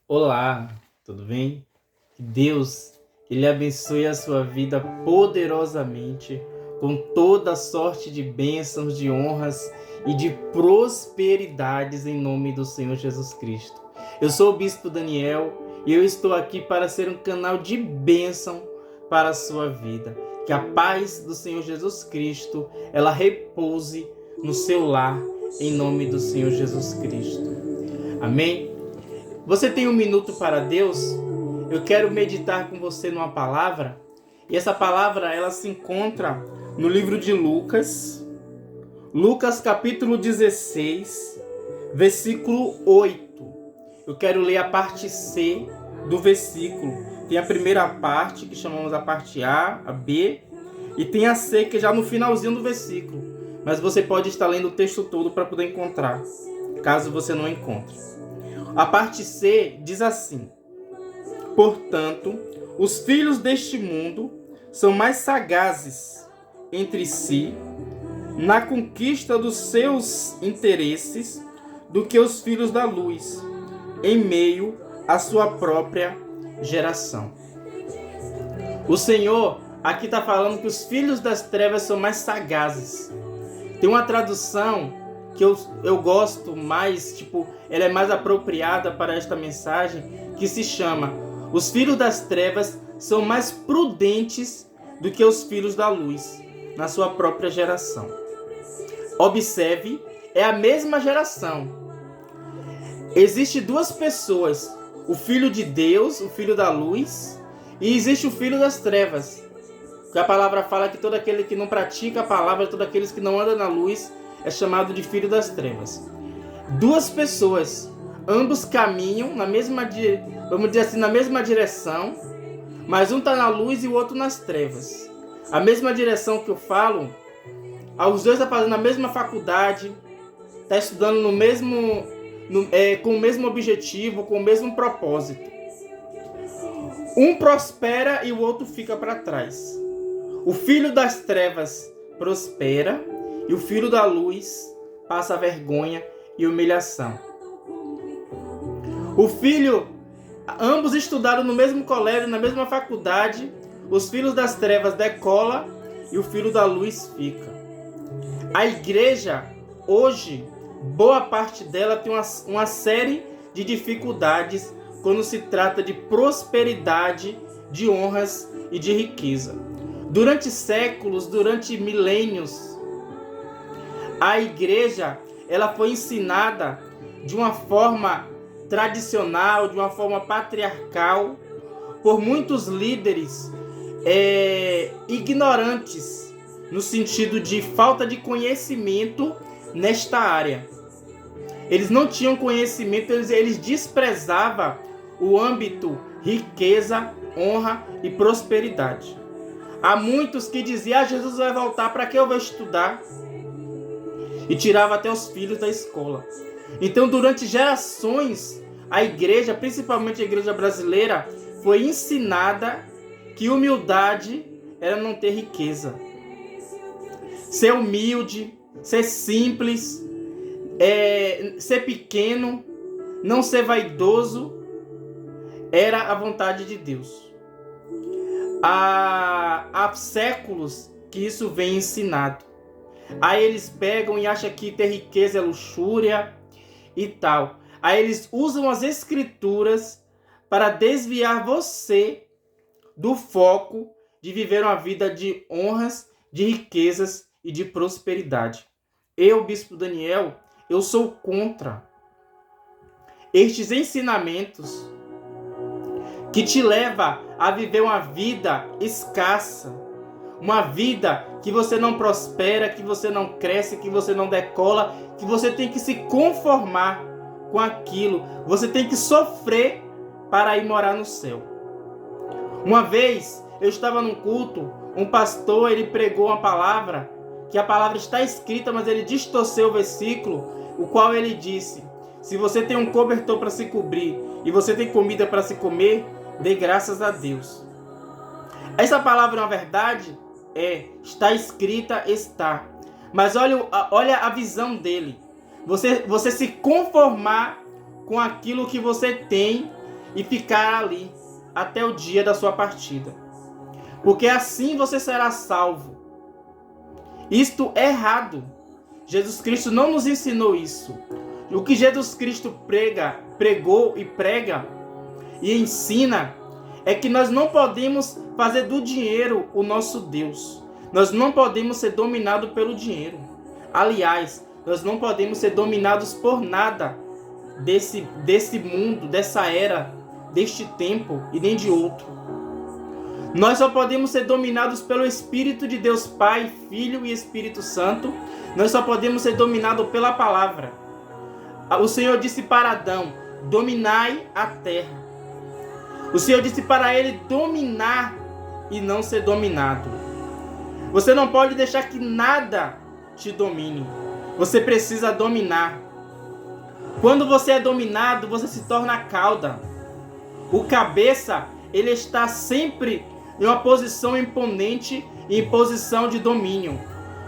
Olá, tudo bem? Que Deus, Ele abençoe a sua vida poderosamente, com toda sorte de bênçãos, de honras e de prosperidades em nome do Senhor Jesus Cristo. Eu sou o Bispo Daniel e eu estou aqui para ser um canal de bênção para a sua vida. Que a paz do Senhor Jesus Cristo, ela repouse no seu lar, em nome do Senhor Jesus Cristo. Amém? Você tem um minuto para Deus? Eu quero meditar com você numa palavra. E essa palavra, ela se encontra no livro de Lucas. Lucas capítulo 16, versículo 8. Eu quero ler a parte C do versículo. Tem a primeira parte, que chamamos a parte A, a B. E tem a C, que é já no finalzinho do versículo. Mas você pode estar lendo o texto todo para poder encontrar, caso você não encontre. A parte C diz assim: portanto, os filhos deste mundo são mais sagazes entre si na conquista dos seus interesses do que os filhos da luz, em meio à sua própria geração. O Senhor aqui está falando que os filhos das trevas são mais sagazes. Tem uma tradução que eu gosto mais, ela é mais apropriada para esta mensagem, que se chama: os filhos das trevas são mais prudentes do que os filhos da luz, na sua própria geração. Observe, é a mesma geração. Existe duas pessoas, o filho de Deus, o filho da luz, e existe o filho das trevas. Que a palavra fala que todo aquele que não pratica a palavra, todos aqueles que não andam na luz, é chamado de filho das trevas. Duas pessoas, ambos caminham na mesma, vamos dizer assim, na mesma direção, mas um está na luz e o outro nas trevas. A mesma direção que eu falo, os dois estão fazendo a mesma faculdade, estão estudando com o mesmo objetivo, com o mesmo propósito. Um prospera e o outro fica para trás. O filho das trevas prospera e o filho da luz passa vergonha e humilhação. Ambos estudaram no mesmo colégio, na mesma faculdade. Os filhos das trevas decolam e o filho da luz fica. A igreja, hoje, boa parte dela tem uma série de dificuldades quando se trata de prosperidade, de honras e de riqueza. Durante séculos, durante milênios, a igreja, ela foi ensinada de uma forma tradicional, de uma forma patriarcal, por muitos líderes ignorantes, no sentido de falta de conhecimento nesta área. Eles não tinham conhecimento, eles desprezavam o âmbito riqueza, honra e prosperidade. Há muitos que diziam: Jesus vai voltar, para que eu vou estudar? E tirava até os filhos da escola. Então, durante gerações, a igreja, principalmente a igreja brasileira, foi ensinada que humildade era não ter riqueza. Ser humilde, ser simples, ser pequeno, não ser vaidoso, era a vontade de Deus. Há séculos que isso vem ensinado. Aí eles pegam e acham que ter riqueza é luxúria e tal. Aí eles usam as escrituras para desviar você do foco de viver uma vida de honras, de riquezas e de prosperidade. Eu, Bispo Daniel, eu sou contra estes ensinamentos que te leva a viver uma vida escassa, uma vida que você não prospera, que você não cresce, que você não decola, que você tem que se conformar com aquilo. Você tem que sofrer para ir morar no céu. Uma vez, eu estava num culto, um pastor, ele pregou uma palavra, que a palavra está escrita, mas ele distorceu o versículo, o qual ele disse: se você tem um cobertor para se cobrir e você tem comida para se comer, dê graças a Deus. Essa palavra é uma verdade? Está escrita, está. Mas olha a visão dele. Você se conformar com aquilo que você tem e ficar ali até o dia da sua partida. Porque assim você será salvo. Isto é errado. Jesus Cristo não nos ensinou isso. O que Jesus Cristo pregou e prega e ensina é que nós não podemos fazer do dinheiro o nosso Deus. Nós não podemos ser dominados pelo dinheiro. Aliás, nós não podemos ser dominados por nada desse mundo, dessa era, deste tempo e nem de outro. Nós só podemos ser dominados pelo Espírito de Deus Pai, Filho e Espírito Santo. Nós só podemos ser dominados pela palavra. O Senhor disse para Adão: dominai a terra. O Senhor disse para ele dominar e não ser dominado. Você não pode deixar que nada te domine. Você precisa dominar. Quando você é dominado, você se torna cauda. O cabeça, ele está sempre em uma posição imponente e em posição de domínio.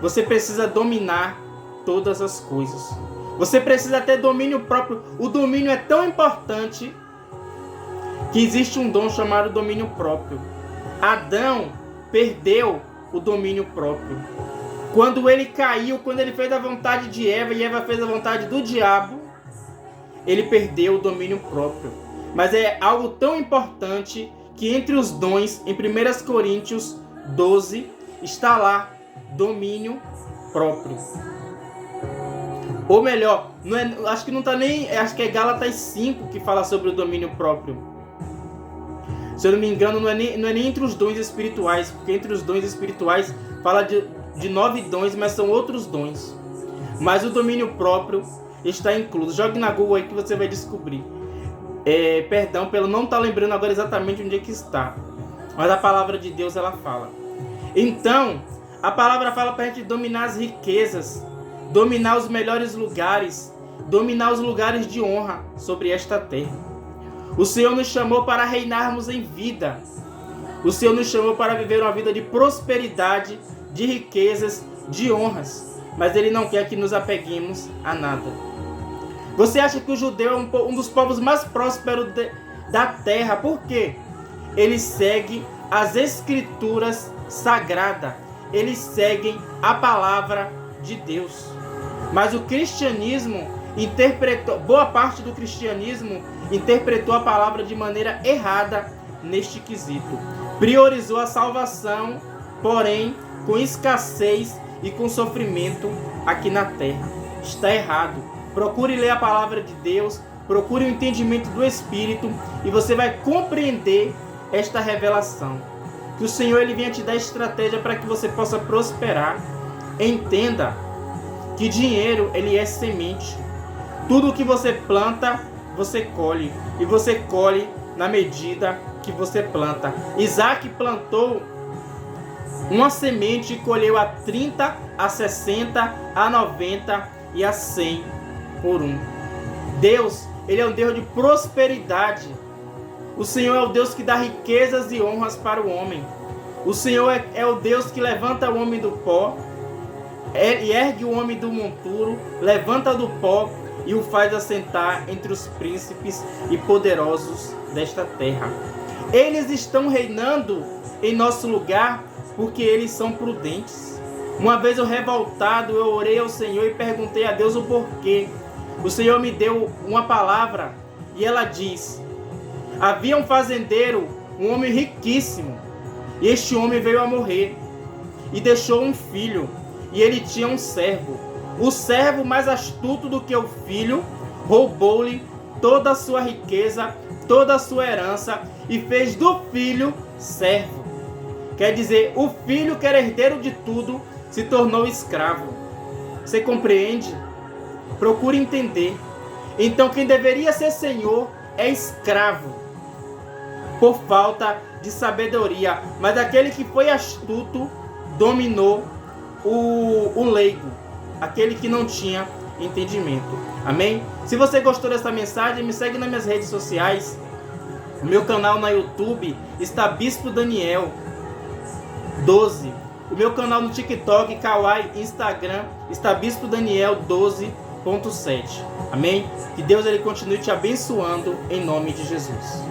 Você precisa dominar todas as coisas. Você precisa ter domínio próprio. O domínio é tão importante que existe um dom chamado domínio próprio. Adão perdeu o domínio próprio. Quando ele caiu, quando ele fez a vontade de Eva e Eva fez a vontade do diabo, ele perdeu o domínio próprio. Mas é algo tão importante que entre os dons, em 1 Coríntios 12, está lá, domínio próprio. Ou melhor, não é, acho que não está nem, acho que é Gálatas 5 que fala sobre o domínio próprio. Se eu não me engano, não é nem entre os dons espirituais, porque entre os dons espirituais fala de 9 dons, mas são outros dons. Mas o domínio próprio está incluso. Jogue na Google aí que você vai descobrir. Perdão pelo não estar lembrando agora exatamente onde é que está. Mas a palavra de Deus, ela fala. Então, a palavra fala para a gente dominar as riquezas, dominar os melhores lugares, dominar os lugares de honra sobre esta terra. O Senhor nos chamou para reinarmos em vida. O Senhor nos chamou para viver uma vida de prosperidade, de riquezas, de honras. Mas Ele não quer que nos apeguemos a nada. Você acha que o judeu é um dos povos mais prósperos da terra? Por quê? Ele segue as escrituras sagradas. Eles seguem a palavra de Deus. Mas o cristianismo interpretou, boa parte do cristianismo interpretou a palavra de maneira errada neste quesito. Priorizou a salvação, porém com escassez e com sofrimento aqui na terra. Está errado. Procure ler a palavra de Deus, procure o entendimento do Espírito e você vai compreender esta revelação. Que o Senhor ele venha te dar estratégia para que você possa prosperar. Entenda que dinheiro ele é semente. Tudo que você planta, você colhe. E você colhe na medida que você planta. Isaac plantou uma semente e colheu a 30, a 60, a 90 e a 100 por um. Deus, ele é um Deus de prosperidade. O Senhor é o Deus que dá riquezas e honras para o homem. O Senhor é o Deus que levanta o homem do pó e ergue o homem do monturo, levanta do pó e o faz assentar entre os príncipes e poderosos desta terra. Eles estão reinando em nosso lugar porque eles são prudentes. Uma vez eu revoltado, eu orei ao Senhor e perguntei a Deus o porquê. O Senhor me deu uma palavra e ela diz: havia um fazendeiro, um homem riquíssimo, e este homem veio a morrer e deixou um filho, e ele tinha um servo. O servo, mais astuto do que o filho, roubou-lhe toda a sua riqueza, toda a sua herança e fez do filho servo. Quer dizer, o filho, que era herdeiro de tudo, se tornou escravo. Você compreende? Procure entender. Então quem deveria ser senhor é escravo, por falta de sabedoria. Mas aquele que foi astuto dominou o leigo, aquele que não tinha entendimento. Amém? Se você gostou dessa mensagem, me segue nas minhas redes sociais. O meu canal na YouTube está Bispo Daniel 12. O meu canal no TikTok, Kawaii, Instagram está Bispo Daniel 12. Amém? Que Deus ele continue te abençoando em nome de Jesus.